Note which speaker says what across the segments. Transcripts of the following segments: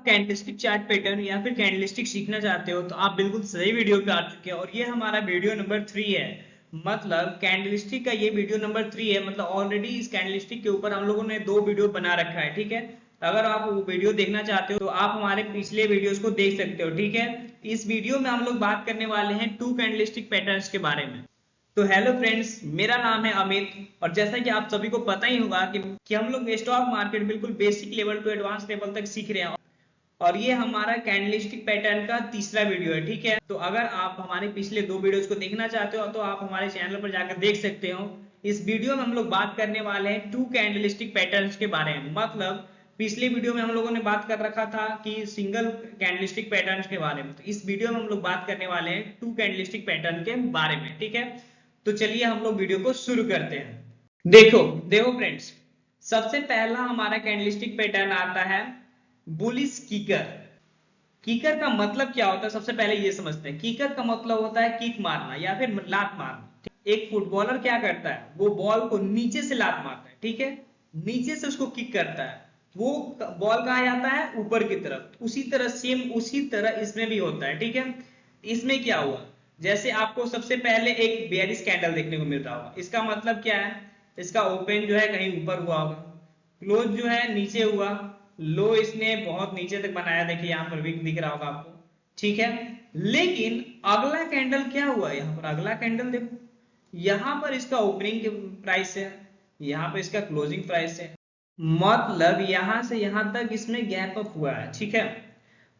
Speaker 1: Candlestick chart pattern या फिर candlestick सीखना चाहते हो तो आप बिल्कुल सही वीडियो पे आ चुके हैं। और ये हमारा वीडियो नंबर 3 है। मतलब कैंडलस्टिक का ये वीडियो नंबर 3 है। मतलब ऑलरेडी इस कैंडलस्टिक के ऊपर हम लोगों ने 2 वीडियो बना रखा है। ठीक है, तो अगर आप वो वीडियो देखना चाहते हो तो आप हमारे पिछले वीडियोस को देख सकते हो। ठीक है, इस वीडियो में हम लोग बात करने वाले हैं 2 कैंडलस्टिक पैटर्न्स के बारे में। तो हेलो फ्रेंड्स, मेरा नाम है अमित। और जैसा कि आप सभी को पता ही होगा कि हम लोग स्टॉक मार्केट बिल्कुल basic level to advance level तक सीख रहे हैं। और ये हमारा कैंडलस्टिक पैटर्न का तीसरा वीडियो है। ठीक है, तो अगर आप हमारे पिछले 2 वीडियोस को देखना चाहते हो तो आप हमारे चैनल पर जाकर देख सकते हो। इस वीडियो में हम लोग बात करने वाले हैं 2 कैंडलस्टिक पैटर्न्स के बारे में। मतलब पिछले वीडियो में हम लोगों ने बात कर रखा था कि सिंगल कैंडलस्टिक पैटर्न्स के बारे में, तो इस वीडियो में हम लोग बात करने वाले हैं 2 कैंडलस्टिक पैटर्न के बारे में। ठीक है, तो चलिए हम लोग वीडियो को शुरू करते हैं। देखो देखो फ्रेंड्स, सबसे पहला हमारा कैंडलस्टिक पैटर्न आता है बुलिश किकर। किकर का मतलब क्या होता है, सबसे पहले ये समझते हैं। किकर का मतलब होता है किक मारना या फिर लात मारना। एक फुटबॉलर क्या करता है, वो बॉल को नीचे से लात मारता है। ठीक है, नीचे से उसको किक करता है, वो बॉल कहाँ जाता है, ऊपर की तरफ। उसी तरह सेम उसी तरह इसमें भी होता है। ठीक है, इसमें क्या हुआ, जैसे आपको सबसे पहले एक बेयरिश कैंडल देखने को मिल रहा होगा। इसका मतलब क्या है, इसका ओपन जो है कहीं ऊपर हुआ होगा, क्लोज जो है नीचे हुआ, लो इसने बहुत नीचे तक बनाया, देखिए यहाँ पर वीक दिख रहा होगा आपको। ठीक है, लेकिन अगला कैंडल क्या हुआ, यहाँ पर अगला कैंडल देखो, यहाँ पर इसका ओपनिंग प्राइस है, यहाँ पर इसका क्लोजिंग प्राइस है। मतलब यहां से यहां तक इसमें गैप अप हुआ है। ठीक है,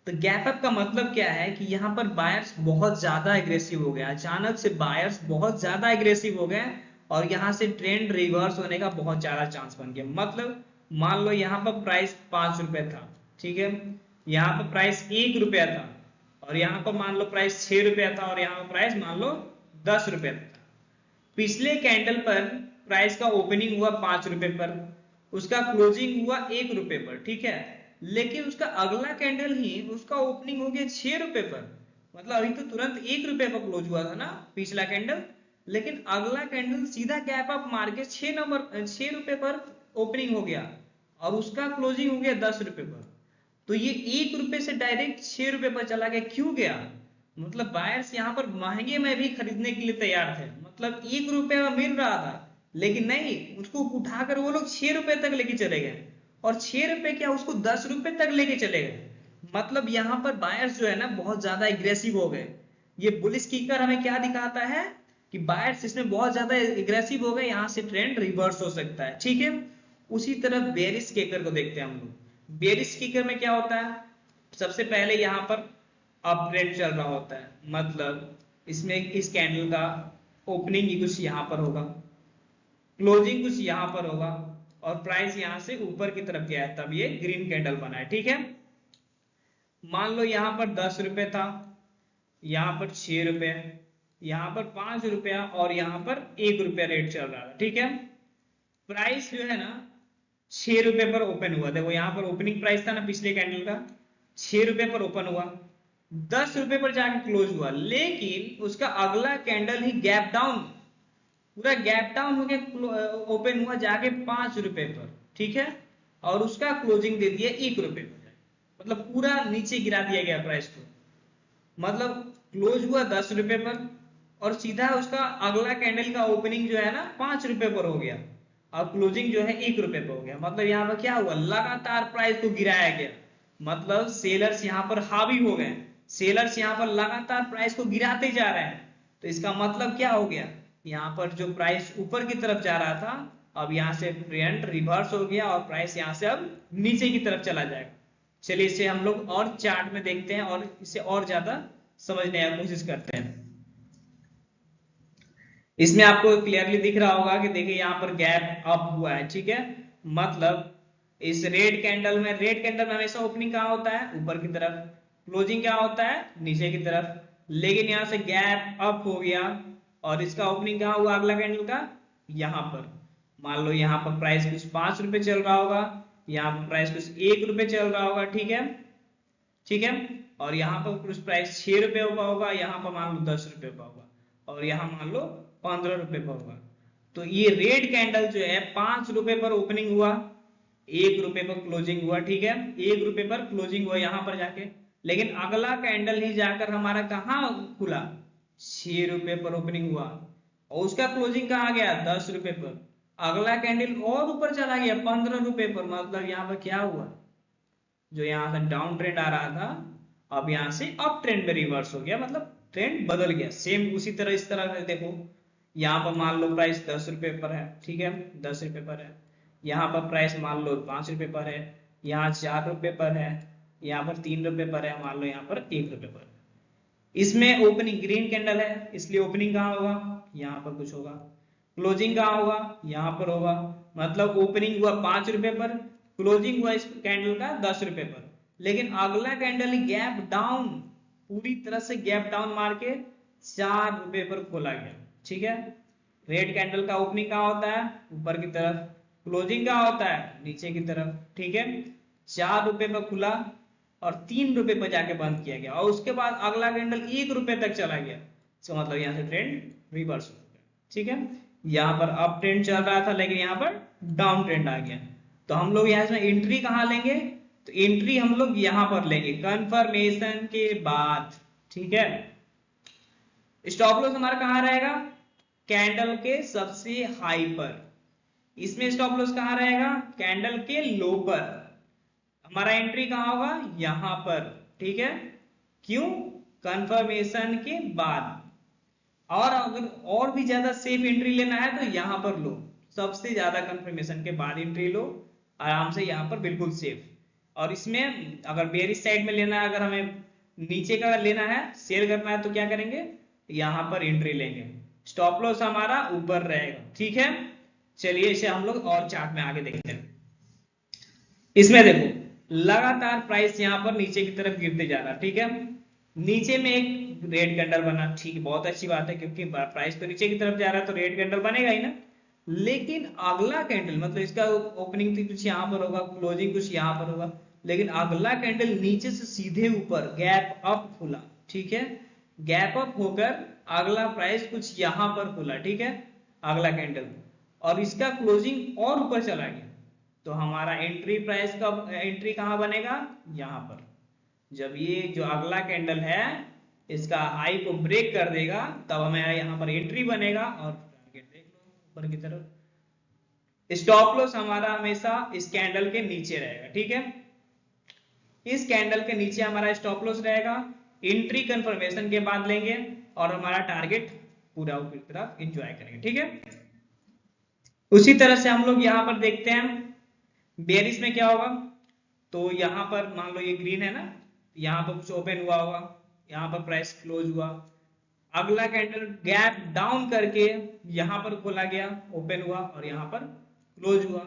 Speaker 1: तो गैप अप का मतलब क्या है कि यहाँ पर बायर्स बहुत ज्यादा एग्रेसिव हो गया, अचानक से बायर्स बहुत ज्यादा एग्रेसिव हो गए और यहाँ से ट्रेंड रिवर्स होने का बहुत ज्यादा चांस बन गया। मतलब मान लो यहाँ पर प्राइस 5 रुपए था, ठीक है, यहाँ पर प्राइस 1 रुपया था, और यहाँ पर मान लो प्राइस 6 रुपया था, और यहाँ पर प्राइस मान लो 10 रुपया था। पिछले कैंडल पर प्राइस का ओपनिंग हुआ 5 रुपए पर, उसका क्लोजिंग हुआ 1 रुपए पर। ठीक है, लेकिन उसका अगला कैंडल ही उसका ओपनिंग हो गया 6 रुपए पर। मतलब अभी तो तुरंत 1 रुपए पर क्लोज हुआ था ना पिछला कैंडल, लेकिन अगला कैंडल सीधा गैप अप मार के 6 रुपए पर ओपनिंग हो गया और उसका क्लोजिंग हो गया 10 रुपए पर। तो ये 1 रुपए से डायरेक्ट 6 रुपए पर चला गया। क्यों गया, मतलब बायर्स यहाँ पर महंगे में भी खरीदने के लिए तैयार थे। मतलब 1 रुपए में मिल रहा था, लेकिन नहीं, उसको उठाकर वो लोग 6 रुपए तक लेके चले गए, और 6 रुपए क्या, उसको 10 रुपए तक लेके चले गए। मतलब यहाँ पर बायर्स जो है ना बहुत ज्यादा एग्रेसिव हो गए। ये बुलिश किकर हमें क्या दिखाता है कि बायर्स इसमें बहुत ज्यादा एग्रेसिव हो गए, यहाँ से ट्रेंड रिवर्स हो सकता है। ठीक है, उसी तरह बेरिश किकर को देखते हैं हम लोग। बेरिश किकर में क्या होता है, सबसे पहले यहाँ पर अप ट्रेंड चल रहा होता है। मतलब इसमें इस कैंडल का ओपनिंग ही कुछ यहाँ पर होगा, क्लोजिंग कुछ यहाँ पर होगा, और प्राइस यहाँ से ऊपर की तरफ गया है, तब ये ग्रीन कैंडल बना है। ठीक है, मान लो यहाँ पर 10 रुपए था, यहाँ पर 6 रुपए, यहाँ पर 5 रुपया, और यहाँ पर 1 रुपया रेट चल रहा था। ठीक है, प्राइस जो है ना 6 रुपए पर ओपन हुआ। देखो यहाँ पर ओपनिंग प्राइस था ना पिछले कैंडल का, 6 रुपए पर ओपन हुआ, 10 रुपए पर जाके क्लोज हुआ, लेकिन उसका अगला कैंडल ही गैप डाउन, पूरा गैप डाउन होकर ओपन हुआ जाके 5 रुपए पर। ठीक है, और उसका क्लोजिंग दे दिया 1 रुपए पर। मतलब पूरा नीचे गिरा दिया गया प्राइस को। मतलब क्लोज हुआ 10 रुपए पर, और सीधा उसका अगला कैंडल का ओपनिंग जो है ना 5 रुपए पर हो गया, और क्लोजिंग जो है 1 रुपए पर हो गया। मतलब यहाँ पर क्या हुआ, लगातार प्राइस को गिराया गया। मतलब सेलर्स यहाँ पर हावी हो गए, सेलर्स यहाँ पर लगातार प्राइस को गिराते जा रहे हैं। तो इसका मतलब क्या हो गया, यहाँ पर जो प्राइस ऊपर की तरफ जा रहा था, अब यहाँ से ट्रेंड रिवर्स हो गया और प्राइस यहाँ से अब नीचे की तरफ चला जाएगा। चलिए इसे हम लोग और चार्ट में देखते हैं और इसे और ज्यादा समझने की कोशिश करते हैं। इसमें आपको क्लियरली दिख रहा होगा कि देखिए यहाँ पर गैप अप हुआ है। ठीक है, मतलब इस रेड कैंडल में हमेशा ओपनिंग कहाँ होता है, ऊपर की तरफ, क्लोजिंग क्या होता है, नीचे की तरफ। लेकिन यहाँ से गैप अप हो गया और इसका ओपनिंग कहाँ हुआ अगला कैंडल का, यहाँ पर। मान लो यहाँ पर प्राइस कुछ 5 रुपए चल रहा होगा, यहाँ पर प्राइस कुछ 1 रुपए चल रहा होगा। ठीक है, ठीक है, और यहाँ पर कुछ प्राइस 6 रुपए हुआ होगा, यहाँ पर मान लो 10 रुपए का होगा, और यहाँ मान लो 15 रुपए का होगा। तो ये रेड कैंडल जो है 5 रुपए पर ओपनिंग हुआ, 1 रुपए पर क्लोजिंग हुआ, ठीक है, 1 रुपए पर क्लोजिंग हुआ यहाँ पर जाके, लेकिन अगला कैंडल ही जाकर हमारा कहाँ खुला, 6 रुपए पर ओपनिंग हुआ, और उसका क्लोजिंग कहाँ गया, 10 रुपए पर। अगला कैंडल और ऊपर चला गया 15 रुपए पर, मतलब यहाँ पर क्या हुआ, जो यहाँ से डाउन ट्रेंड आ रहा था अब यहाँ से अप ट्रेंड में रिवर्स हो गया, मतलब ट्रेंड बदल गया। सेम उसी तरह इस तरह से देखो, यहाँ पर मान लो प्राइस 10 रुपए पर है, ठीक है, 10 रुपए पर है, यहाँ पर प्राइस मान लो 5 रुपए पर है, यहाँ 4 रुपए पर है, यहाँ पर 3 रुपए पर है, मान लो यहाँ पर 1 रुपए पर। इसमें ओपनिंग ग्रीन कैंडल है, इसलिए ओपनिंग कहाँ होगा, यहाँ पर कुछ होगा, क्लोजिंग कहाँ होगा, यहाँ पर होगा, मतलब ओपनिंग हुआ 5 रुपए पर, क्लोजिंग हुआ इस कैंडल का 10 रुपए पर, लेकिन अगला कैंडल गैप डाउन, पूरी तरह से गैप डाउन मार के 4 रुपए पर खोला गया, ठीक है। रेड कैंडल का ओपनिंग कहाँ होता है, ऊपर की तरफ, क्लोजिंग कहाँ होता है, नीचे की तरफ, ठीक है। 4 रुपए पर खुला और 3 रुपए पर जाके बंद किया गया, और उसके बाद अगला कैंडल 1 रुपए तक चला गया, तो मतलब यहाँ से ट्रेंड रिवर्स हो गया, ठीक है। यहाँ पर अप ट्रेंड चल रहा था, लेकिन यहाँ पर डाउन ट्रेंड आ गया, तो हम लोग यहाँ से एंट्री कहाँ लेंगे, तो एंट्री हम लोग यहाँ पर लेंगे कंफर्मेशन के बाद, ठीक है। स्टॉप लॉस हमारा कहाँ रहेगा, कैंडल के सबसे हाई पर। इसमें स्टॉप लॉस कहाँ रहेगा, कैंडल के लो पर। हमारा एंट्री कहाँ होगा, यहां पर, ठीक है। क्यों, कंफर्मेशन के बाद। और अगर और भी ज्यादा सेफ एंट्री लेना है तो यहां पर लो, सबसे ज्यादा कंफर्मेशन के बाद एंट्री लो, आराम से यहां पर बिल्कुल सेफ। और इसमें अगर बेरिश साइड में लेना है, अगर हमें नीचे का लेना है, सेल करना है, तो क्या करेंगे, यहां पर एंट्री लेंगे। स्टॉप लॉस हमारा ऊपर रहेगा, ठीक है। चलिए इसे हम लोग और चार्ट में आगे देखते हैं। इसमें देखो लगातार प्राइस यहाँ पर नीचे की तरफ गिरते जा रहा, ठीक है। नीचे में एक रेड कैंडल बना, ठीक है, बहुत अच्छी बात है, क्योंकि प्राइस तो नीचे की तरफ जा रहा है तो रेड कैंडल बनेगा ही ना। लेकिन अगला कैंडल, मतलब इसका ओपनिंग थी कुछ यहाँ पर होगा, क्लोजिंग कुछ यहाँ पर होगा, लेकिन अगला कैंडल नीचे से सीधे ऊपर गैप अप खुला, ठीक है। गैप अप होकर अगला प्राइस कुछ यहाँ पर खुला, ठीक है, अगला कैंडल, और इसका क्लोजिंग और ऊपर चला गया, तो हमारा एंट्री प्राइस का एंट्री कहां बनेगा, यहां पर। जब ये जो अगला कैंडल है इसका हाई को ब्रेक कर देगा, तब हमारा यहां पर एंट्री बनेगा, और टारगेट देख लो ऊपर की तरफ। स्टॉप लॉस हमारा हमेशा इस कैंडल के नीचे रहेगा, ठीक है। इस कैंडल के नीचे हमारा स्टॉप लॉस रहेगा, एंट्री कंफर्मेशन के बाद लेंगे, और हमारा टारगेट पूरा ऊपर की तरफ एंजॉय करेंगे, ठीक है। उसी तरह से हम लोग यहाँ पर देखते हैं बेरिश में क्या होगा, तो यहाँ पर मान लो ये ग्रीन है ना, यहाँ पर कुछ ओपन हुआ होगा, यहाँ पर प्राइस क्लोज हुआ, अगला कैंडल गैप डाउन करके यहाँ पर खोला गया, ओपन हुआ, और यहाँ पर क्लोज हुआ,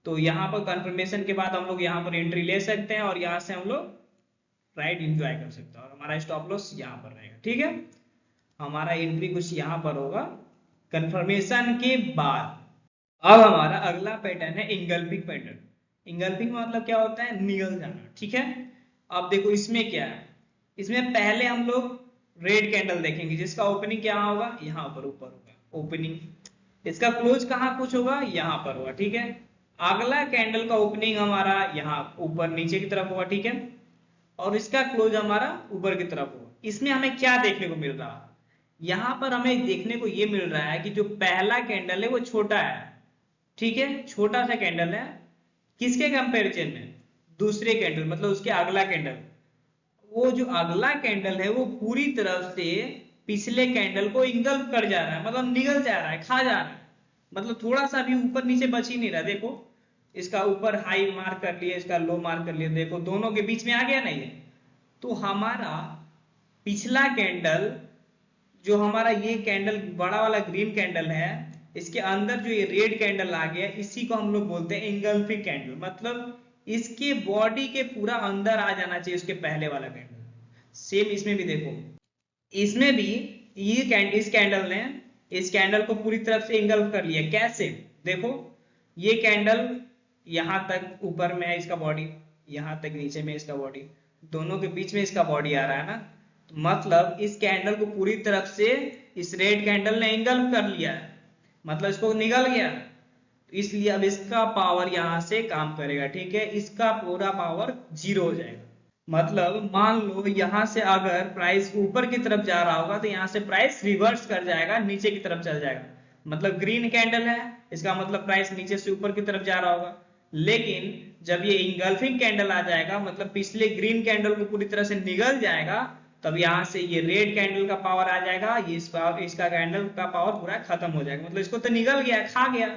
Speaker 1: तो यहाँ पर कंफर्मेशन के बाद हम लोग यहाँ पर एंट्री ले सकते हैं, और यहाँ से हम लोग राइट एंजॉय कर सकते हैं, और हमारा स्टॉप लॉस यहाँ पर रहेगा, ठीक है। हमारा एंट्री कुछ यहाँ पर होगा कंफर्मेशन के बाद। अब हमारा अगला पैटर्न है इंगल्फिंग पैटर्न। इंगल्फिंग मतलब क्या होता है, निगल जाना, ठीक है। अब देखो इसमें क्या है, इसमें पहले हम लोग रेड कैंडल देखेंगे, जिसका ओपनिंग क्या होगा, यहाँ पर ऊपर होगा ओपनिंग, इसका क्लोज कहाँ कुछ होगा, यहाँ पर होगा, ठीक है। अगला कैंडल का ओपनिंग हमारा यहाँ ऊपर नीचे की तरफ होगा, ठीक है, और इसका क्लोज हमारा ऊपर की तरफ होगा। इसमें हमें क्या देखने को मिल रहा है, यहाँ पर हमें देखने को ये मिल रहा है कि जो पहला कैंडल है वो छोटा है, ठीक है, छोटा सा कैंडल है, किसके कंपैरिजन में, दूसरे कैंडल, मतलब उसके अगला कैंडल। वो जो अगला कैंडल है वो पूरी तरफ से पिछले कैंडल को इंगल्फ कर जा रहा है, मतलब निगल जा रहा है, खा जा रहा है, मतलब थोड़ा सा भी ऊपर नीचे बच ही नहीं रहा। देखो इसका ऊपर हाई मार्क कर लिया, इसका लो मार्क कर लिया, देखो दोनों के बीच में आ गया नहीं है। तो हमारा पिछला कैंडल, जो हमारा ये कैंडल बड़ा वाला ग्रीन कैंडल है, इसके अंदर जो ये रेड कैंडल आ गया, इसी को हम लोग बोलते हैं इंगल्फिंग कैंडल, मतलब इसके बॉडी के पूरा अंदर आ जाना चाहिए उसके पहले वाला कैंडल। सेम इसमें भी देखो, इसमें भी ये इस कैंडल ने इस कैंडल को पूरी तरफ से इंगल्फ कर लिया। कैसे, देखो ये कैंडल यहां तक ऊपर में है इसका बॉडी, यहां तक नीचे में इसका बॉडी, दोनों के बीच में इसका बॉडी आ रहा है ना, तो मतलब इस कैंडल को पूरी तरफ से इस रेड कैंडल ने इंगल्फ कर लिया है, मतलब इसको निगल गया। तो इसलिए अब इसका पावर यहाँ से काम करेगा, ठीक है, इसका पूरा पावर 0 हो जाएगा। मतलब मान लो यहाँ से अगर प्राइस ऊपर की तरफ जा रहा होगा तो यहाँ से प्राइस रिवर्स कर जाएगा, नीचे की तरफ चल जाएगा। मतलब ग्रीन कैंडल है, इसका मतलब प्राइस नीचे से ऊपर की तरफ जा रहा होगा। लेकिन जब ये इंगल्फिंग कैंडल आ जाएगा, मतलब पिछले ग्रीन कैंडल को पूरी तरह से निगल जाएगा, तब यहाँ से ये रेड कैंडल का पावर आ जाएगा, ये इसका कैंडल का पावर पूरा खत्म हो जाएगा। मतलब इसको तो निगल गया, खा गया।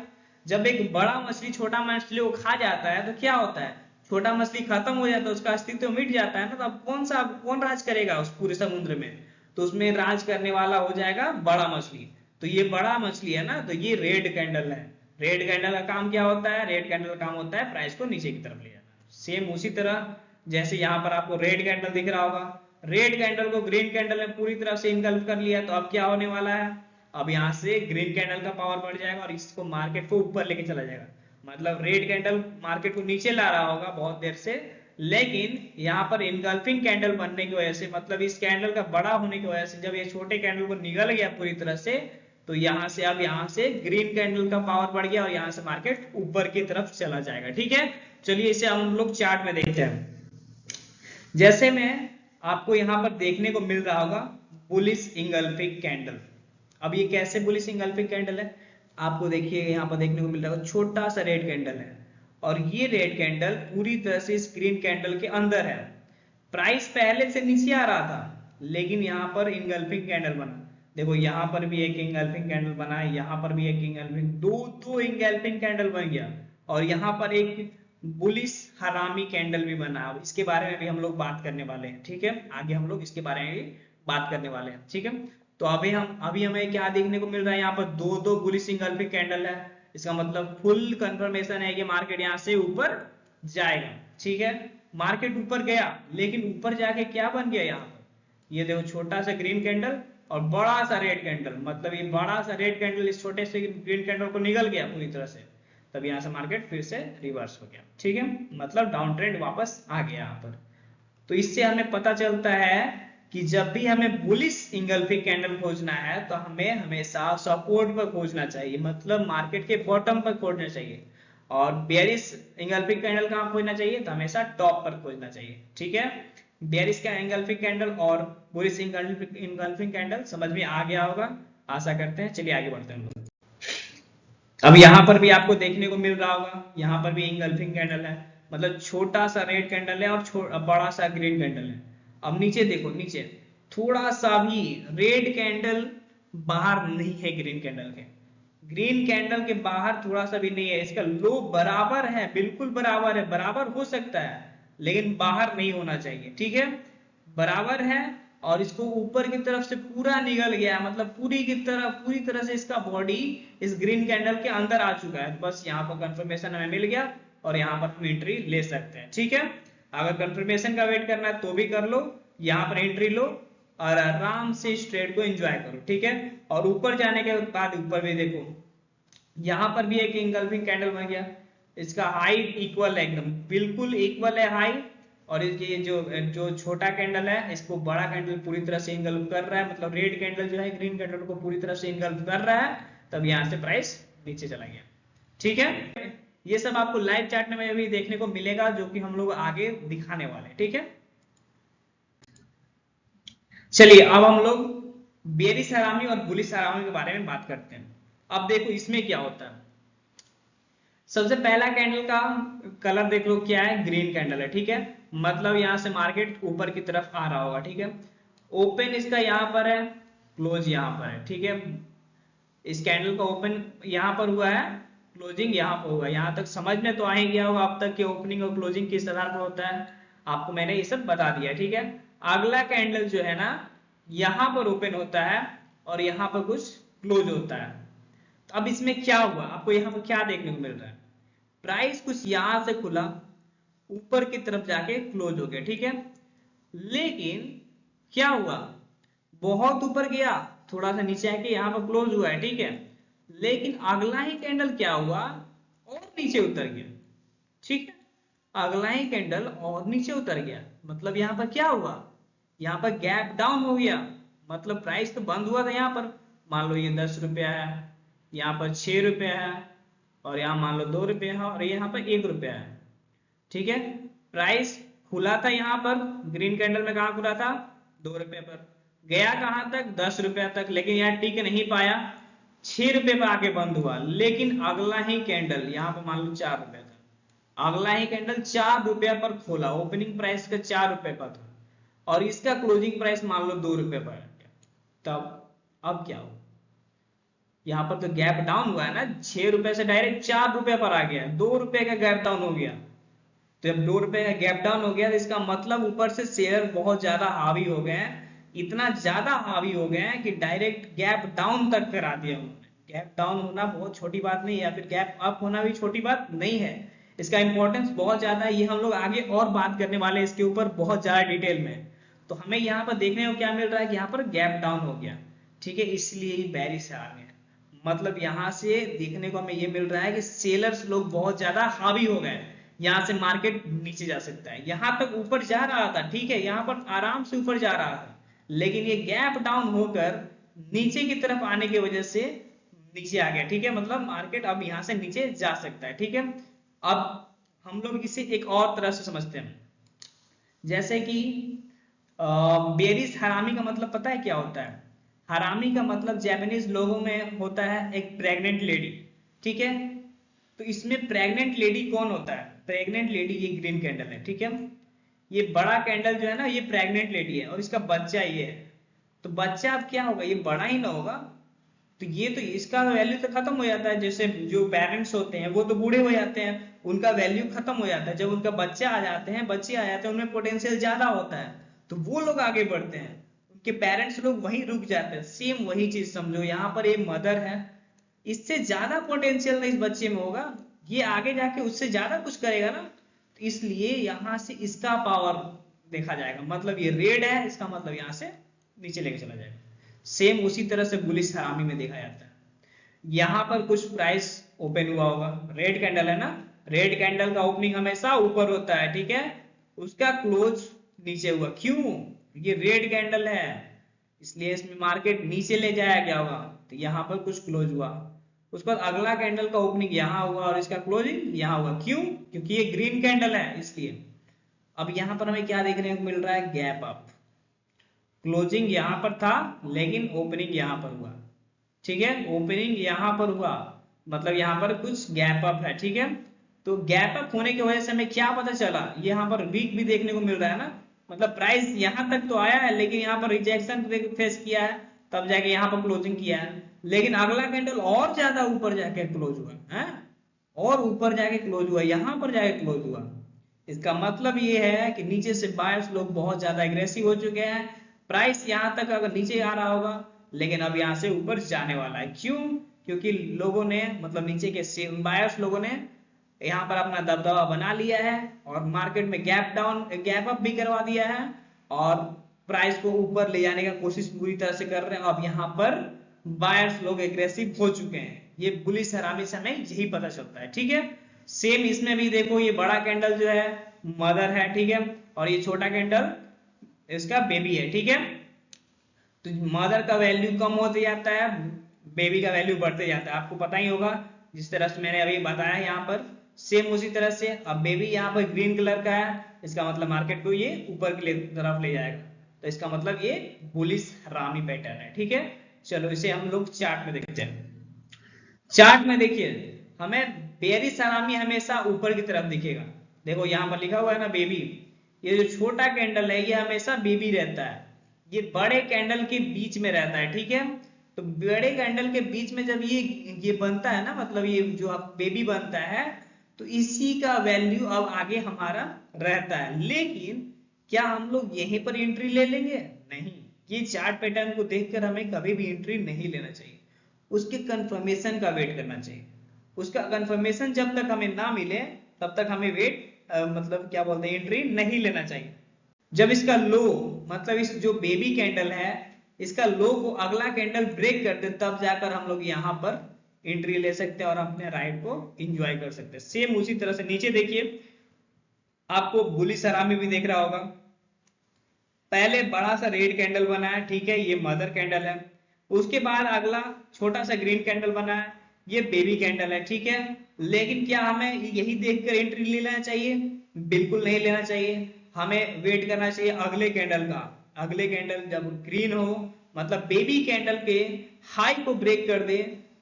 Speaker 1: जब एक बड़ा मछली छोटा मछली को खा जाता है तो क्या होता है, छोटा मछली खत्म हो जाता है, उसका अस्तित्व तो मिट जाता है ना। तो अब कौन राज करेगा उस पूरे समुद्र में, तो उसमें राज करने वाला हो जाएगा बड़ा मछली। तो ये बड़ा मछली है ना, तो ये रेड कैंडल है। रेड कैंडल का काम क्या होता है, रेड कैंडल का काम होता है प्राइस को नीचे की तरफ ले जाना। सेम उसी तरह जैसे यहाँ पर आपको रेड कैंडल दिख रहा होगा, रेड कैंडल को ग्रीन कैंडल ने पूरी तरह से इनगल्फ कर लिया, तो अब क्या होने वाला है, अब यहाँ से ग्रीन कैंडल का पावर बढ़ जाएगा और इसको मार्केट को ऊपर लेके चला जाएगा। मतलब रेड कैंडल मार्केट को नीचे ला रहा होगा बहुत देर से, लेकिन यहाँ पर इनगल्फिंग कैंडल बनने की वजह से, मतलब इस कैंडल का बड़ा होने की वजह से, जब ये छोटे कैंडल को निगल गया पूरी तरह से, तो यहाँ से अब यहाँ से ग्रीन कैंडल का पावर बढ़ गया और यहाँ से मार्केट ऊपर की तरफ चला जाएगा। ठीक है, चलिए इसे हम लोग चार्ट में देखते हैं। जैसे में आपको यहाँ पर देखने को मिल रहा होगा बुलिश इंगल्फिंग कैंडल। अब ये कैसे बुलिश इंगल्फिंग कैंडल है, आपको देखिए यहाँ पर देखने को मिल रहा है छोटा सा रेड कैंडल है, और ये रेड कैंडल पूरी तरह से इस ग्रीन कैंडल के अंदर है। प्राइस पहले से नीचे आ रहा था, लेकिन यहाँ पर इंगल्फिंग कैंडल बना। देखो यहाँ पर भी एक इंगल्फिंग कैंडल बना है, यहाँ पर भी एक इंगल्फिंग, दो इंगल्फिंग कैंडल बन गया, और यहाँ पर एक बुलिश हरामी कैंडल भी बना। अब इसके बारे में भी हम लोग बात करने वाले हैं, ठीक है, आगे हम लोग इसके बारे में भी बात करने वाले हैं, ठीक है। तो अभी हमें क्या देखने को मिल रहा है, यहाँ पर दो बुलिश इंगल्फिंग कैंडल है। इसका मतलब फुल कंफर्मेशन है कि मार्केट यहाँ से ऊपर जाएगा, ठीक है। मार्केट ऊपर गया, लेकिन ऊपर जाके क्या बन गया, यहाँ पर ये देखो छोटा सा ग्रीन कैंडल और बड़ा सा रेड कैंडल। मतलब ये बड़ा सा रेड कैंडल इस छोटे से ग्रीन कैंडल को निगल गया पूरी तरह से, तब यहाँ से मार्केट फिर से रिवर्स हो गया, ठीक है। मतलब डाउन ट्रेंड वापस आ गया यहाँ पर। तो इससे हमें पता चलता है कि जब भी हमें बुलिश इंगल्फिंग कैंडल खोजना है तो हमें हमेशा सपोर्ट पर खोजना चाहिए, मतलब मार्केट के बॉटम पर खोजना चाहिए। और बेयरिश इंगल्फिंग कैंडल कहाँ खोजना चाहिए, तो हमेशा टॉप पर खोजना चाहिए, ठीक है। बेयरिश का इंगल्फिंग कैंडल और बुलिश इंगल्फिंग कैंडल समझ में आ गया होगा, आशा करते हैं। चलिए आगे बढ़ते हैं। अब यहाँ पर भी आपको देखने को मिल रहा होगा, यहाँ पर भी इंगल्फिंग कैंडल है, मतलब छोटा सा रेड कैंडल है और बड़ा सा ग्रीन कैंडल है। अब नीचे देखो, नीचे थोड़ा सा भी रेड कैंडल बाहर नहीं है ग्रीन कैंडल के, ग्रीन कैंडल के बाहर थोड़ा सा भी नहीं है। इसका लो बराबर है, बिल्कुल बराबर है, बराबर हो सकता है लेकिन बाहर नहीं होना चाहिए, ठीक है, बराबर है। और इसको ऊपर की तरफ से पूरा निगल गया, मतलब पूरी तरह से इसका बॉडी इस ग्रीन कैंडल के अंदर आ चुका है। बस यहाँ पर कंफर्मेशन हमें मिल गया और यहाँ पर हम एंट्री ले सकते हैं, ठीक है। अगर कंफर्मेशन का वेट करना है तो भी कर लो, यहाँ पर एंट्री लो और आराम से इस ट्रेड को एंजॉय करो, ठीक है। और ऊपर जाने के बाद ऊपर भी देखो, यहाँ पर भी एक इंगल्फिंग कैंडल बन गया, इसका हाइट इक्वल है, एकदम बिल्कुल इक्वल है हाइट। और ये जो जो छोटा कैंडल है इसको बड़ा कैंडल पूरी तरह से इनगल्फ कर रहा है, मतलब रेड कैंडल जो है ग्रीन कैंडल को पूरी तरह से इनगल्फ कर रहा है, तब यहाँ से प्राइस नीचे चला गया, ठीक है। ये सब आपको लाइव चार्ट में भी देखने को मिलेगा, जो कि हम लोग आगे दिखाने वाले हैं, ठीक है। चलिए अब हम लोग बेरिश हरामी और बुलिश हरामी के बारे में बात करते हैं। अब देखो इसमें क्या होता है, सबसे पहला कैंडल का कलर देख लो क्या है, ग्रीन कैंडल है, ठीक है। मतलब यहां से मार्केट ऊपर की तरफ आ रहा होगा, ठीक है। ओपन इसका यहाँ पर है, क्लोज यहाँ पर है, ठीक है। इस कैंडल का ओपन यहाँ पर हुआ है, क्लोजिंग यहाँ पर हुआ। यहाँ तक समझ में तो आ ही गया होगा अब तक कि ओपनिंग और क्लोजिंग किस आधार पर होता है, आपको मैंने ये सब बता दिया, ठीक है। अगला कैंडल जो है ना, यहाँ पर ओपन होता है और यहाँ पर कुछ क्लोज होता है। अब इसमें क्या हुआ, आपको यहाँ पर क्या देखने को मिल रहा है, प्राइस कुछ यहां से खुला, ऊपर की तरफ जाके क्लोज हो गया, ठीक है। लेकिन क्या हुआ, बहुत ऊपर गया, थोड़ा सा नीचे आके यहाँ पर क्लोज हुआ है, ठीक है। लेकिन अगला ही कैंडल क्या हुआ, और नीचे उतर गया, ठीक है। अगला ही कैंडल और नीचे उतर गया, मतलब यहाँ पर क्या हुआ, यहाँ पर गैप डाउन हो गया। मतलब प्राइस तो बंद हुआ था यहाँ पर, मान लो ये 10 रुपया है, यहाँ पर 6 रुपया है, और यहाँ मान लो 2 रुपये है और यहाँ पर 1 रुपया है। ठीक है, प्राइस खुला था यहाँ पर ग्रीन कैंडल में, कहाँ खुला था 2 रुपये पर, गया कहाँ तक 10 रुपया तक, लेकिन यहाँ टिक नहीं पाया, 6 रुपये पर आके बंद हुआ। लेकिन अगला ही कैंडल यहाँ पर मान लो 4 रुपया था, अगला ही कैंडल 4 रुपया पर खोला, ओपनिंग प्राइस का 4 रुपये पर था और इसका क्लोजिंग प्राइस मान लो 2 रुपये पर, तब अब क्या हो, यहाँ पर तो गैप डाउन हुआ है ना, 6 रुपए से डायरेक्ट 4 रुपए पर आ गया, 2 रुपए का गैप डाउन हो गया। तो जब 2 रुपए का गैप डाउन हो गया तो इसका मतलब ऊपर से शेयर बहुत ज्यादा हावी हो गए हैं, इतना ज्यादा हावी हो गए हैं कि डायरेक्ट गैप डाउन तक करा दिया उन्होंने। गैप डाउन होना बहुत छोटी बात नहीं है, या फिर गैप अप होना भी छोटी बात नहीं है, इसका इंपॉर्टेंस बहुत ज्यादा है। ये हम लोग आगे और बात करने वाले हैं इसके ऊपर बहुत ज्यादा डिटेल में। तो हमें यहाँ पर देखने को क्या मिल रहा है कि यहाँ पर गैप डाउन हो गया, ठीक है, इसलिए बेरिश आ गया। मतलब यहाँ से देखने को हमें ये मिल रहा है कि सेलर्स लोग बहुत ज्यादा हावी हो गए, यहाँ से मार्केट नीचे जा सकता है। यहाँ तक ऊपर जा रहा था, ठीक है, यहाँ पर आराम से ऊपर जा रहा था, लेकिन ये गैप डाउन होकर नीचे की तरफ आने की वजह से नीचे आ गया। ठीक है, मतलब मार्केट अब यहाँ से नीचे जा सकता है। ठीक है, अब हम लोग इसे एक और तरह से समझते हैं, जैसे कि बेरिश हरामी का मतलब पता है क्या होता है? हरामी का मतलब जापानीज लोगों में होता है एक प्रेग्नेंट लेडी। ठीक है, तो इसमें प्रेग्नेंट लेडी कौन होता है? प्रेग्नेंट लेडी ये ग्रीन कैंडल है। ठीक है, ये बड़ा कैंडल जो है ना, ये प्रेग्नेंट लेडी है और इसका बच्चा ये है। तो बच्चा अब क्या होगा, ये बड़ा ही ना होगा, तो ये तो इसका वैल्यू तो खत्म हो जाता है। जैसे जो पेरेंट्स होते हैं वो तो बूढ़े हो जाते हैं, उनका वैल्यू खत्म हो जाता है। जब उनका बच्चा आ जाते हैं, बच्चे आ जाते हैं, उनमें पोटेंशियल ज्यादा होता है, तो वो लोग आगे बढ़ते हैं, उनके पेरेंट्स लोग वहीं रुक जाते हैं। सेम वही चीज समझो, यहाँ पर एक मदर है, इससे ज्यादा पोटेंशियल इस बच्चे में होगा, ये आगे जाके उससे ज्यादा कुछ करेगा ना, तो इसलिए यहाँ से इसका पावर देखा जाएगा। मतलब ये रेड है, इसका मतलब यहाँ से नीचे लेके चला जाएगा। सेम उसी तरह से बुलिश हरामी में देखा जाता है। यहाँ पर कुछ प्राइस ओपन हुआ होगा, रेड कैंडल है ना, रेड कैंडल का ओपनिंग हमेशा ऊपर होता है, ठीक है, उसका क्लोज नीचे हुआ। क्यों? ये रेड कैंडल है, इसलिए इसमें मार्केट नीचे ले जाया गया होगा, तो यहाँ पर कुछ क्लोज हुआ। उसके बाद अगला कैंडल का ओपनिंग यहाँ हुआ और इसका क्लोजिंग यहाँ हुआ। क्यों? क्योंकि ये ग्रीन कैंडल है, इसलिए। अब यहाँ पर हमें क्या देखने को मिल रहा है? Gap up. क्लोजिंग यहाँ पर था लेकिन ओपनिंग यहाँ पर हुआ। ठीक है, ओपनिंग यहाँ पर हुआ, मतलब यहाँ पर कुछ गैप अप है। ठीक है, तो गैप अप होने की वजह से हमें क्या पता चला? यहाँ पर वीक भी देखने को मिल रहा है ना, मतलब प्राइस यहाँ तक तो आया है लेकिन यहाँ पर रिजेक्शन फेस किया है, तब जाके यहाँ पर क्लोजिंग किया है। लेकिन अगला कैंडल और ज्यादा ऊपर जाके क्लोज हुआ है, और ऊपर जाके क्लोज हुआ, यहाँ पर जाके क्लोज हुआ। इसका मतलब ये है कि नीचे से बायर्स लोग बहुत ज्यादा एग्रेसिव हो चुके हैं। प्राइस यहाँ तक अगर नीचे आ रहा होगा, लेकिन अब यहाँ से ऊपर जाने वाला है। क्यों? क्योंकि लोगों ने, मतलब नीचे के बायर्स लोगों ने यहाँ पर अपना दबदबा बना लिया है और मार्केट में गैप अप भी करवा दिया है और प्राइस को ऊपर ले जाने का कोशिश पूरी तरह से कर रहे हैं। अब यहाँ पर बायर्स लोग एग्रेसिव हो चुके हैं। ये बुलिश हरामी से हमें यही पता चलता है। ठीक है, सेम इसमें भी देखो, ये बड़ा कैंडल जो है मदर है, ठीक है, और ये छोटा कैंडल इसका बेबी है। ठीक है, तो मदर का वैल्यू कम होते जाता है, बेबी का वैल्यू बढ़ते जाता है, आपको पता ही होगा, जिस तरह से मैंने अभी बताया यहाँ पर। सेम उसी तरह से अब बेबी यहाँ पर ग्रीन कलर का है, इसका मतलब मार्केट को ये ऊपर की तरफ ले जाएगा, तो इसका मतलब ये बुलिश हरामी पैटर्न है। ठीक है, चलो इसे हम लोग चार्ट में देखते हैं। चार्ट में देखिए, हमें बेरिश हरामी हमेशा ऊपर की तरफ दिखेगा। देखो यहाँ पर लिखा हुआ है ना बेबी, ये जो छोटा कैंडल है ये हमेशा बेबी रहता है, ये बड़े कैंडल के बीच में रहता है। ठीक है, तो बड़े कैंडल के बीच में जब ये बनता है ना, मतलब ये जो अब बेबी बनता है, तो इसी का वैल्यू अब आगे हमारा रहता है। लेकिन क्या हम लोग यहीं पर एंट्री ले लेंगे? नहीं, ये चार्ट पैटर्न को देखकर हमें कभी भी एंट्री नहीं लेना चाहिए, उसके कंफर्मेशन का वेट करना चाहिए। उसका कंफर्मेशन जब तक हमें ना मिले तब तक हमें वेट मतलब क्या बोलते हैं, एंट्री नहीं लेना चाहिए। जब इसका लो, मतलब इस जो बेबी कैंडल है, इसका लो को अगला कैंडल ब्रेक कर दे, तब जाकर हम लोग यहाँ पर एंट्री ले सकते हैं और अपने राइड को एंजॉय कर सकते हैं। सेम उसी तरह से नीचे देखिए, आपको बुलिश हरामी भी देख रहा होगा। पहले बड़ा सा रेड कैंडल बना है, ठीक है, ये मदर कैंडल है। उसके बाद अगला छोटा सा ग्रीन कैंडल बना है, ये बेबी कैंडल है। ठीक है, लेकिन क्या हमें यही देखकर एंट्री ले लेना चाहिए? बिल्कुल नहीं लेना चाहिए। हमें वेट करना चाहिए अगले कैंडल का। अगले कैंडल जब ग्रीन हो, मतलब बेबी कैंडल के हाई को ब्रेक कर दे,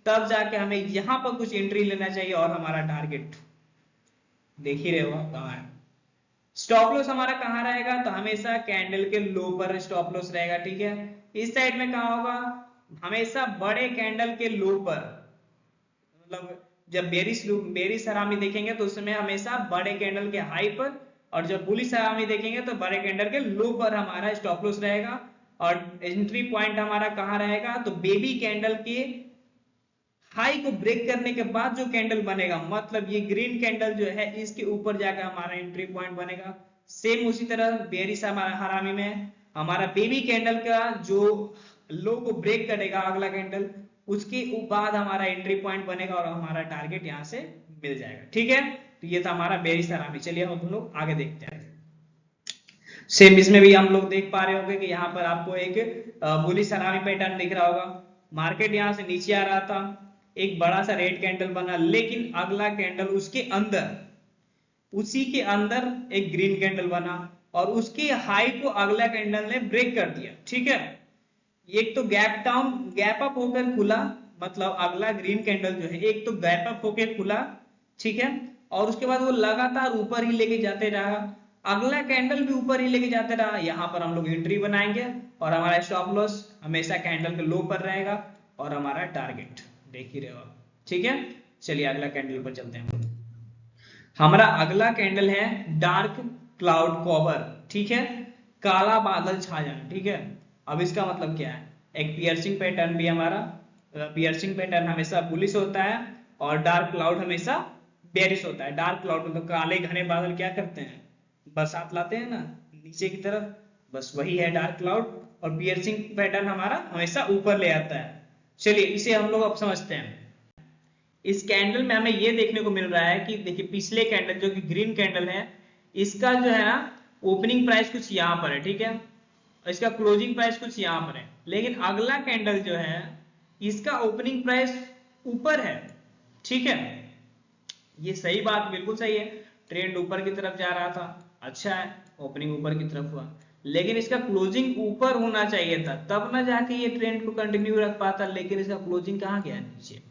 Speaker 1: तब जाके हमें यहां पर कुछ एंट्री लेना चाहिए और हमारा टारगेट देख ही रहे हो कहाँ है। स्टॉप लॉस हमारा कहाँ रहेगा? तो हमेशा कैंडल के लो पर स्टॉप लॉस रहेगा, ठीक है। इस साइड में कहाँ होगा? हमेशा बड़े कैंडल के लो पर, मतलब जब बेरिश हरामी देखेंगे तो उसमें हमेशा बड़े कैंडल के हाई पर, और जब बुलिश हरामी देखेंगे तो बड़े कैंडल के लो पर हमारा स्टॉप लॉस रहेगा। और एंट्री पॉइंट हमारा कहाँ रहेगा? तो बेबी कैंडल के हाई को ब्रेक करने के बाद जो कैंडल बनेगा, मतलब ये ग्रीन कैंडल जो है इसके ऊपर जाकर हमारा एंट्री पॉइंट बनेगा। सेम उसी तरह बेरिश हरामी में हमारा बेबी कैंडल का जो लो को ब्रेक करेगा अगला कैंडल, उसके बाद हमारा एंट्री पॉइंट बनेगा और हमारा टारगेट यहाँ से मिल जाएगा, ठीक है। तो ये था हमारा बेरिश हरामी। चलिए हम लोग आगे देखते हैं। सेम इसमें भी हम लोग देख पा रहे होंगे कि यहाँ पर आपको एक बुलिश हरामी पैटर्न दिख रहा होगा। मार्केट यहाँ से नीचे आ रहा था, एक बड़ा सा रेड कैंडल बना, लेकिन अगला कैंडल उसके अंदर, उसी के अंदर एक ग्रीन कैंडल बना और उसके हाई को अगला कैंडल ने ब्रेक कर दिया, ठीक है। एक तो गैप अप होकर खुला, मतलब अगला ग्रीन कैंडल जो है एक तो गैप अप होकर खुला, ठीक है, और उसके बाद वो लगातार ऊपर ही लेके जाते रहा, अगला कैंडल भी ऊपर ही लेके जाते रहा। यहाँ पर हम लोग एंट्री बनाएंगे और हमारा स्टॉप लॉस हमेशा कैंडल के लो पर रहेगा और हमारा टारगेट देख ही रहे हो, ठीक है। चलिए अगला कैंडल पर चलते हैं। हमारा अगला कैंडल है डार्क क्लाउड कवर, ठीक है, काला बादल छा जाना, ठीक है। अब इसका मतलब क्या है? एक पियर्सिंग पैटर्न भी हमारा, पियर्सिंग पैटर्न हमेशा बुलिश होता है और डार्क क्लाउड हमेशा बेरिश होता है। डार्क क्लाउड मतलब काले घने बादल क्या करते हैं? बरसात लाते हैं ना नीचे की तरफ, बस वही है डार्क क्लाउड। और पियर्सिंग पैटर्न हमारा हमेशा ऊपर ले आता है। चलिए इसे हम लोग अब समझते हैं। इस कैंडल में हमें ये देखने को मिल रहा है कि देखिए पिछले कैंडल जो कि ग्रीन कैंडल है, इसका जो है ना ओपनिंग प्राइस कुछ यहाँ पर है, ठीक है, और इसका क्लोजिंग प्राइस कुछ यहाँ पर है। लेकिन अगला कैंडल जो है इसका ओपनिंग प्राइस ऊपर है, ठीक है। ये सही बात, बिल्कुल सही है। ट्रेंड ऊपर की तरफ जा रहा था, अच्छा है, ओपनिंग ऊपर की तरफ हुआ, लेकिन इसका क्लोजिंग ऊपर होना चाहिए था, तब ना जाके ये ट्रेंड को कंटिन्यू रख पाता। लेकिन इसका क्लोजिंग कहाँ गया? नीचे।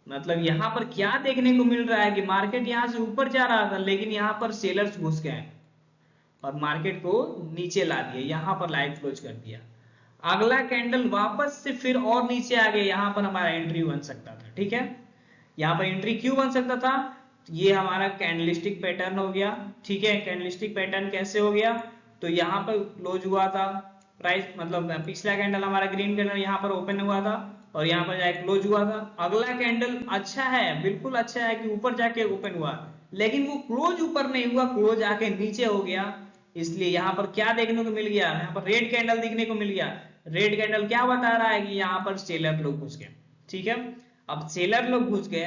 Speaker 1: मतलब यहाँ पर क्या देखने को मिल रहा है कि मार्केट यहाँ से ऊपर जा रहा था, लेकिन यहाँ पर सेलर्स घुस गए और मार्केट को नीचे ला दिया, यहाँ पर लाइट क्लोज कर दिया। अगला कैंडल वापस से फिर और नीचे आ गया, यहाँ पर हमारा एंट्री बन सकता था, ठीक है। यहाँ पर एंट्री क्यों बन सकता था? ये हमारा कैंडलस्टिक पैटर्न हो गया, ठीक है। कैंडलस्टिक पैटर्न कैसे हो गया? तो यहाँ पर क्लोज हुआ था प्राइस, मतलब पिछला कैंडल हमारा ग्रीन कैंडल यहाँ पर ओपन हुआ था और यहाँ पर जाके क्लोज हुआ था। अगला कैंडल अच्छा है, बिल्कुल अच्छा है कि ऊपर जाके ओपन हुआ, लेकिन वो क्लोज ऊपर नहीं हुआ, क्लोज आके नीचे हो गया। इसलिए यहाँ पर क्या देखने को मिल गया? यहाँ पर रेड कैंडल देखने को मिल गया। रेड कैंडल क्या बता रहा है कि यहाँ पर सेलर लोग घुस गए, ठीक है। अब सेलर लोग घुस गए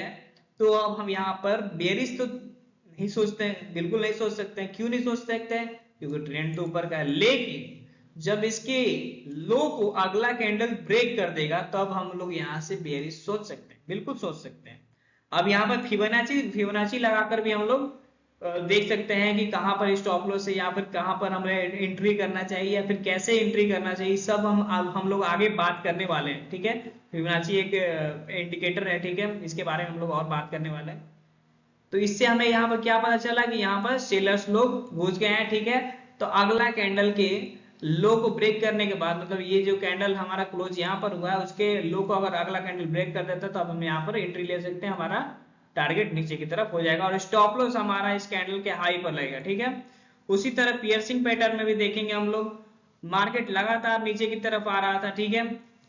Speaker 1: तो अब हम यहाँ पर बेरिश तो नहीं सोचते हैं, बिल्कुल नहीं सोच सकते हैं। क्यों नहीं सोच सकते हैं? क्योंकि ट्रेंड तो ऊपर का है। लेकिन जब इसके लो को अगला कैंडल ब्रेक कर देगा तब हम लोग यहाँ से बेरिश सोच सकते हैं, बिल्कुल सोच सकते हैं। अब यहाँ पर फिबोनाची लगाकर भी हम लोग देख सकते हैं कि कहां पर स्टॉप लॉस है या फिर कहां पर हमें एंट्री करना चाहिए या फिर कैसे एंट्री करना चाहिए, सब हम लोग आगे बात करने वाले हैं, ठीक है। फिबोनाची एक इंडिकेटर है, ठीक है, इसके बारे में हम लोग और बात करने वाले हैं। तो इससे हमें यहाँ पर क्या पता चला कि यहाँ पर सेलर्स लोग घुस गए हैं, ठीक है। तो अगला कैंडल के लो को ब्रेक करने के बाद, मतलब ये जो कैंडल हमारा क्लोज यहाँ पर हुआ है उसके लो को अगर अगला कैंडल ब्रेक कर देता है तो अब हम यहाँ पर एंट्री ले सकते हैं, हमारा टारगेट नीचे की तरफ हो जाएगा और स्टॉप लॉस हमारा इस कैंडल के हाई पर लगेगा, ठीक है। उसी तरह पियर्सिंग पैटर्न में भी देखेंगे हम लोग, मार्केट लगातार नीचे की तरफ आ रहा था, ठीक है।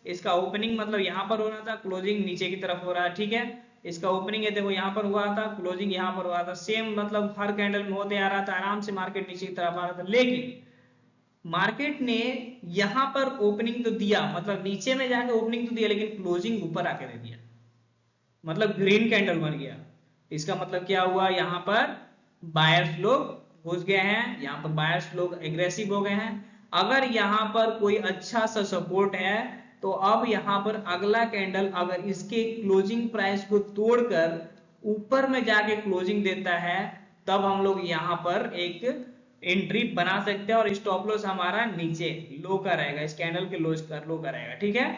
Speaker 1: इसका ओपनिंग मतलब यहाँ पर हो रहा था, क्लोजिंग नीचे की तरफ हो रहा है, ठीक है। इसका ओपनिंग है देखो यहाँ पर हुआ था, क्लोजिंग यहाँ पर हुआ था, सेम मतलब हर कैंडल में होते आ रहा था, आराम से मार्केट नीचे की तरफ आ रहा था। लेकिन मार्केट ने यहाँ पर ओपनिंग तो दिया, मतलब नीचे में जाके ओपनिंग तो दिया, लेकिन क्लोजिंग ऊपर आके दे दिया, मतलब ग्रीन कैंडल बन गया। इसका मतलब क्या हुआ? यहाँ पर बायर्स लोग घुस गए हैं, यहाँ पर बायर्स लोग एग्रेसिव हो गए हैं। अगर यहाँ पर कोई अच्छा सा सपोर्ट है तो अब यहाँ पर अगला कैंडल अगर इसके क्लोजिंग प्राइस को तोड़कर ऊपर में जाके क्लोजिंग देता है तब हम लोग यहाँ पर एक एंट्री बना सकते हैं और स्टॉप लॉस हमारा नीचे लो का रहेगा, इस कैंडल के लो का रहेगा। ठीक है,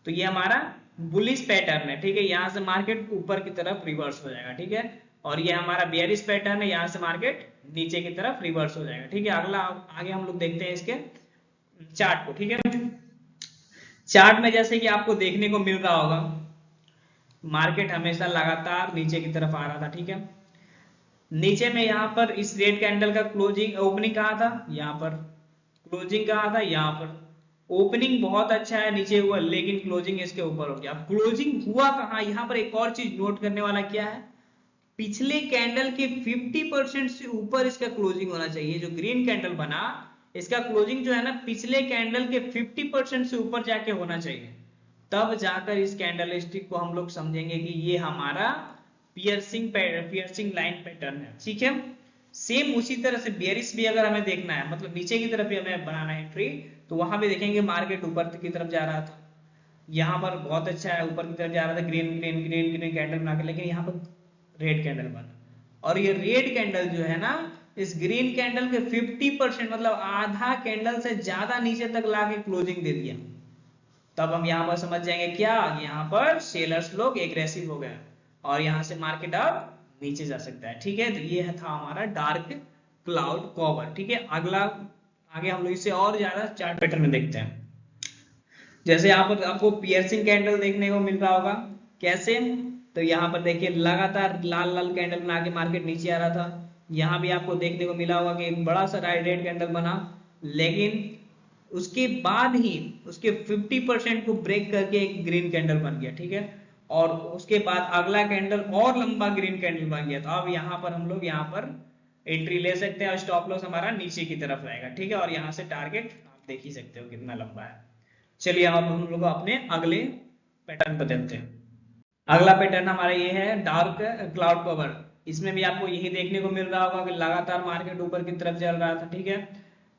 Speaker 1: तो ये हमारा बुलिश पैटर्न है। ठीक है, यहाँ से मार्केट ऊपर की तरफ रिवर्स हो जाएगा। ठीक है, और ये हमारा बेयरिश पैटर्न है, यहाँ से मार्केट नीचे की तरफ रिवर्स हो जाएगा। ठीक है, अगला आगे हम लोग देखते हैं इसके चार्ट को। ठीक है, चार्ट में जैसे कि आपको देखने को मिल रहा होगा मार्केट हमेशा लगातार नीचे की तरफ आ रहा था। ठीक है, नीचे में यहाँ पर इस रेड कैंडल का क्लोजिंग ओपनिंग कहाँ था, यहाँ पर क्लोजिंग कहाँ था, यहाँ पर ओपनिंग बहुत अच्छा है नीचे हुआ, लेकिन क्लोजिंग इसके ऊपर हो गया। क्लोजिंग हुआ कहाँ, यहाँ पर एक और चीज नोट करने वाला क्या है, पिछले कैंडल के 50% से ऊपर इसका क्लोजिंग होना चाहिए। जो ग्रीन कैंडल बना इसका क्लोजिंग जो है ना पिछले कैंडल के 50% से ऊपर जाके होना चाहिए, तब जाकर इस कैंडल स्टिक को हम लोग समझेंगे कि ये हमारा पियर्सिंग लाइन पैटर्न है। ठीक है, सेम उसी तरह से बेयरिश भी अगर हमें देखना है, मतलब नीचे की तरफ भी हमें बनाना है एंट्री, तो वहां भी देखेंगे मार्केट ऊपर की तरफ जा रहा था, यहाँ पर बहुत अच्छा है ऊपर की तरफ जा रहा था, green green green green candle बना के, लेकिन यहाँ पर रेड कैंडल बना, और ये रेड कैंडल जो है ना इस ग्रीन कैंडल के 50% मतलब आधा कैंडल से ज्यादा नीचे तक लाके क्लोजिंग दे दिया। तब हम यहाँ पर समझ जाएंगे क्या, यहाँ पर सेलर्स लोग एग्रेसिव हो गए और यहाँ से मार्केट अब नीचे जा सकता है। ठीक है, तो ये था हमारा डार्क क्लाउड कवर। ठीक है, अगला आगे हम लोग इससे और ज्यादा चार्ट पैटर्न में देखते हैं। जैसे यहाँ पर आपको पियर्सिंग कैंडल देखने को मिल रहा होगा, कैसे, तो यहाँ पर देखिए लगातार लाल लाल कैंडल बना के मार्केट नीचे आ रहा था। यहाँ भी आपको देखने को मिला होगा कि एक बड़ा सा रेड कैंडल बना, लेकिन उसके बाद ही उसके 50% को ब्रेक करके एक ग्रीन कैंडल बन गया। ठीक है, और उसके बाद अगला कैंडल और लंबा ग्रीन कैंडल बन गया। तो अब यहाँ पर हम लोग यहाँ पर एंट्री ले सकते हैं और स्टॉप लॉस हमारा नीचे की तरफ रहेगा। ठीक है, और यहाँ से टारगेट आप देख ही सकते हो कितना लंबा है। चलिए अब हम लोग अपने अगले पैटर्न पर देखते हैं। अगला पैटर्न हमारा ये है डार्क क्लाउड कवर। इसमें भी आपको यही देखने को मिल रहा होगा कि लगातार मार्केट ऊपर की तरफ चल रहा था। ठीक है,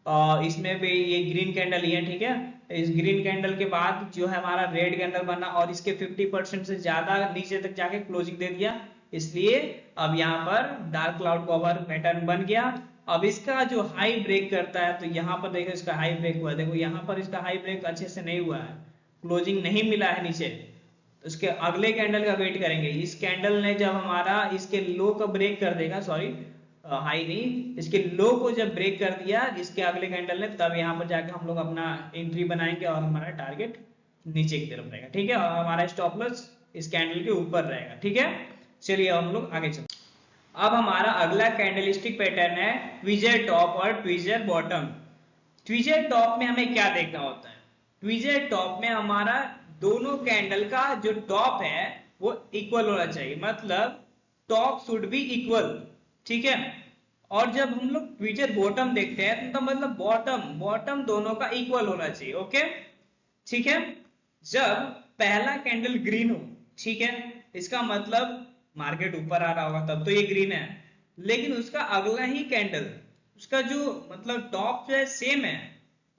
Speaker 1: और इसमें भी ये ग्रीन कैंडल ही है। ठीक है, इस ग्रीन कैंडल के बाद जो है हमारा रेड कैंडल बना और इसके 50% से ज्यादा नीचे तक जाके क्लोजिंग दे दिया, इसलिए अब यहाँ पर डार्क क्लाउड कवर पैटर्न बन गया। अब इसका जो हाई ब्रेक करता है, तो यहाँ पर देखो इसका हाई ब्रेक हुआ, देखो यहाँ पर इसका हाई ब्रेक अच्छे से नहीं हुआ है, क्लोजिंग नहीं मिला है नीचे, तो इसके अगले कैंडल का वेट करेंगे। इस कैंडल ने जब हमारा इसके लो का ब्रेक कर देगा, सॉरी हाई नहीं, इसके लो को जब ब्रेक कर दिया इसके अगले कैंडल ने, तब यहाँ पर जाकर हम लोग अपना एंट्री बनाएंगे और हमारा टारगेट नीचे की तरफ रहेगा। ठीक है, और हमारा स्टॉप लॉस इस कैंडल के ऊपर रहेगा। ठीक है, चलिए हम लोग आगे चलते। अब हमारा अगला कैंडलस्टिक पैटर्न है ट्विजर टॉप और ट्विजर बॉटम। ट्विजर टॉप में हमें क्या देखना होता है, ट्विजर टॉप में हमारा दोनों कैंडल का जो टॉप है वो इक्वल होना चाहिए, मतलब टॉप शुड बी इक्वल। ठीक है, और जब हम लोग ट्विजर बॉटम देखते हैं तो मतलब बॉटम दोनों का इक्वल होना चाहिए। ओके, ठीक है, जब पहला कैंडल ग्रीन हो, ठीक है, इसका मतलब मार्केट ऊपर आ रहा होगा, तब तो ये ग्रीन है, लेकिन उसका अगला ही कैंडल उसका जो मतलब टॉप जो है सेम है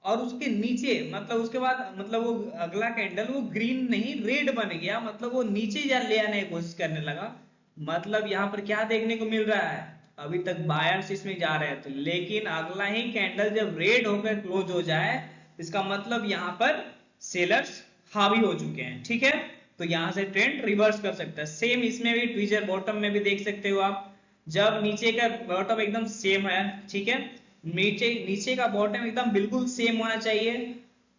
Speaker 1: और उसके नीचे मतलब उसके बाद मतलब वो अगला कैंडल वो ग्रीन नहीं रेड बन गया, मतलब वो नीचे ले आने की कोशिश करने लगा। मतलब यहाँ पर क्या देखने को मिल रहा है, अभी तक बायर्स इसमें जा रहे थे, लेकिन अगला ही कैंडल जब रेड होकर क्लोज हो जाए इसका मतलब यहाँ पर सेलर्स हावी हो चुके हैं। ठीक है, तो यहाँ से ट्रेंड रिवर्स कर सकता है। सेम इसमें भी ट्विजर बॉटम में भी देख सकते हो आप, जब नीचे का बॉटम एकदम सेम है, ठीक है, नीचे का बॉटम एकदम बिल्कुल सेम होना चाहिए।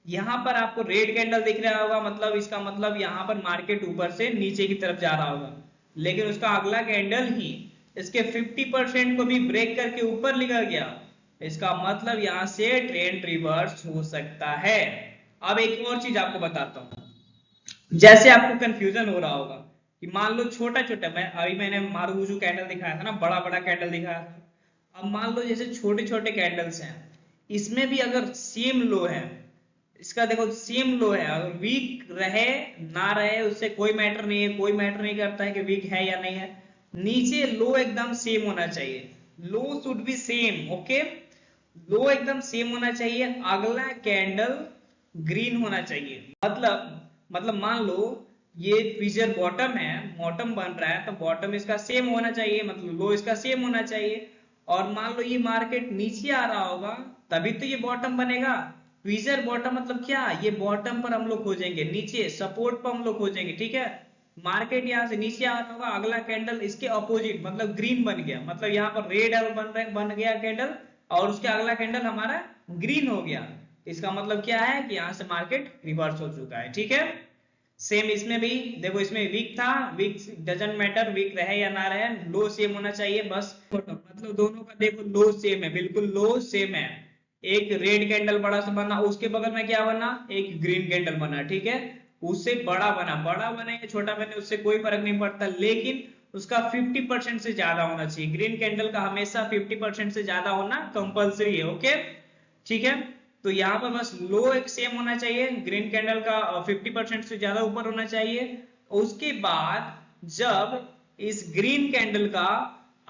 Speaker 1: यहाँ पर आपको रेड कैंडल दिख रहा होगा, मतलब इसका मतलब यहाँ पर मार्केट ऊपर से नीचे की तरफ जा रहा होगा, लेकिन उसका अगला कैंडल ही इसके 50% को भी ब्रेक करके ऊपर निकल गया, इसका मतलब यहाँ से ट्रेंड रिवर्स हो सकता है। अब एक और चीज आपको बताता हूँ, जैसे आपको कंफ्यूजन हो रहा होगा कि मान लो छोटा छोटा, मैंने मारुगुजू कैंडल दिखाया था ना, बड़ा बड़ा कैंडल दिखाया था, अब मान लो जैसे छोटे छोटे कैंडल्स हैं, इसमें भी अगर सेम लो है, इसका देखो सेम लो है, अगर वीक रहे ना रहे उससे कोई मैटर नहीं है, कोई मैटर नहीं करता है कि वीक है या नहीं है, नीचे लो एकदम सेम होना चाहिए, लो शुड बी सेम। ओके, लो एकदम सेम होना चाहिए, अगला कैंडल ग्रीन होना चाहिए, मतलब मान लो ये ट्विजर बॉटम है, बॉटम बन रहा है, तो बॉटम इसका सेम होना चाहिए, मतलब लो इसका सेम होना चाहिए। और मान लो ये मार्केट नीचे आ रहा होगा, तभी तो ये बॉटम बनेगा। ट्विजर बॉटम मतलब क्या, ये बॉटम पर हम लोग खोजेंगे, नीचे सपोर्ट पर हम लोग खोजेंगे, ठीक है। मार्केट यहाँ से नीचे आ रहा होगा, अगला कैंडल इसके अपोजिट मतलब ग्रीन बन गया, मतलब यहाँ पर रेड बन गया कैंडल, और उसके अगला कैंडल हमारा ग्रीन हो गया। इसका मतलब क्या है कि यहाँ से मार्केट रिवर्स हो चुका है, ठीक है। सेम इसमें भी देखो, इसमें वीक था, वीक डजंट मैटर, वीक रहे या ना रहे, लो सेम होना चाहिए बस, मतलब दोनों का देखो लो सेम है, बिल्कुल लो सेम है। एक रेड कैंडल बड़ा सा बना, उसके बगल में क्या बना, एक ग्रीन कैंडल बना, ठीक है। उससे बड़ा बना या छोटा बने उससे कोई फर्क नहीं पड़ता, लेकिन उसका 50% से ज्यादा होना चाहिए। ग्रीन कैंडल का हमेशा 50% से ज्यादा होना कंपलसरी है, ओके, ठीक है। तो यहाँ पर बस लो एक सेम होना चाहिए, ग्रीन कैंडल का 50% से ज्यादा ऊपर होना चाहिए। उसके बाद जब इस ग्रीन कैंडल का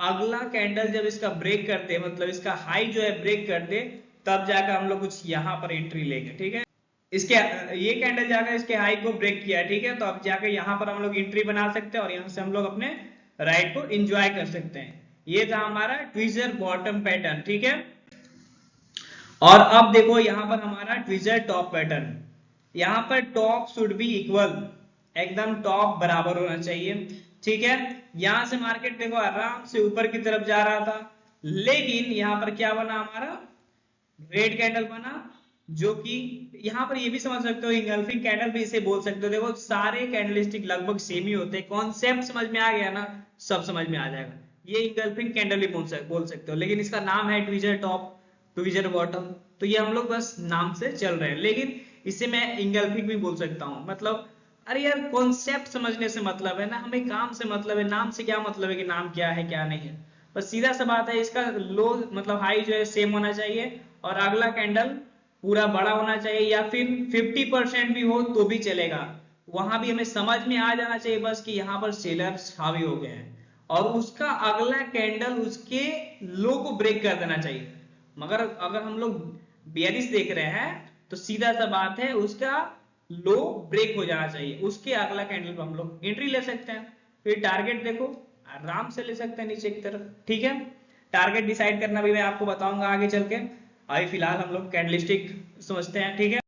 Speaker 1: अगला कैंडल जब इसका ब्रेक करते, मतलब इसका हाई जो है ब्रेक कर दे, तब जाकर हम लोग कुछ यहाँ पर एंट्री लेंगे, ठीक है। इसके ये कैंडल जाकर इसके हाई को ब्रेक किया, ठीक है, तो अब जाकर यहाँ पर हम लोग एंट्री बना सकते हैं और यहाँ से हम लोग अपने राइट को एंजॉय कर सकते हैं। ये था हमारा ट्विजर बॉटम पैटर्न, ठीक है। और अब देखो यहाँ पर हमारा ट्विजर टॉप पैटर्न, यहाँ पर टॉप शुड बी इक्वल, एकदम टॉप बराबर होना चाहिए, ठीक है। यहां से मार्केट देखो आराम से ऊपर की तरफ जा रहा था, लेकिन यहाँ पर क्या बना हमारा, रेड कैंडल बना, जो कि यहाँ पर ये भी समझ सकते हो इंगल्फिंग कैंडल भी इसे बोल सकते हो। देखो सारे कैंडलस्टिक लगभग सेम ही होते हैं, कॉन्सेप्ट समझ में आ गया ना, सब समझ में आ जाएगा। ये इंगल्फिंग कैंडल भी बोल सकते हो, लेकिन इसका नाम है ट्विजर टॉप, ट्विजर बॉटम, तो ये हम लोग बस नाम से चल रहे हैं, लेकिन इसे मैं इंगल्फिंग भी बोल सकता हूँ। मतलब अरे यार कॉन्सेप्ट समझने से मतलब है ना, हमें काम से मतलब है, नाम से क्या मतलब है कि नाम क्या है क्या नहीं है। बस सीधा सा बात है, इसका लो मतलब हाई जो है सेम होना चाहिए, और अगला कैंडल पूरा बड़ा होना चाहिए, या फिर 50% भी हो तो भी चलेगा। वहां भी हमें समझ में आ जाना चाहिए बस कि यहाँ पर सेलर्स हावी हो गए हैं, और उसका अगला कैंडल उसके लो को ब्रेक कर देना चाहिए। मगर अगर हम लोग बेयरिश देख रहे हैं, तो सीधा सा बात है उसका लो ब्रेक हो जाना चाहिए, उसके अगला कैंडल पर हम लोग एंट्री ले सकते हैं। फिर टारगेट देखो आराम से ले सकते हैं नीचे की तरफ, ठीक है। टारगेट डिसाइड करना भी मैं आपको बताऊंगा आगे चल के, अभी फिलहाल हम लोग कैंडलस्टिक समझते हैं, ठीक है।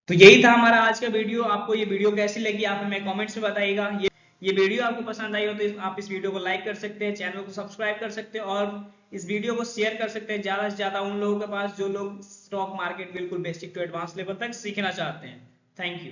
Speaker 1: तो यही था हमारा आज का वीडियो। आपको ये वीडियो कैसी लगी आप हमें कमेंट्स में बताइएगा। ये वीडियो आपको पसंद आई हो तो आप इस वीडियो को लाइक कर सकते हैं, चैनल को सब्सक्राइब कर सकते हैं, और इस वीडियो को शेयर कर सकते हैं ज्यादा से ज्यादा उन लोगों के पास जो लोग स्टॉक मार्केट बिल्कुल बेसिक टू एडवांस लेवल तक सीखना चाहते हैं। Thank you.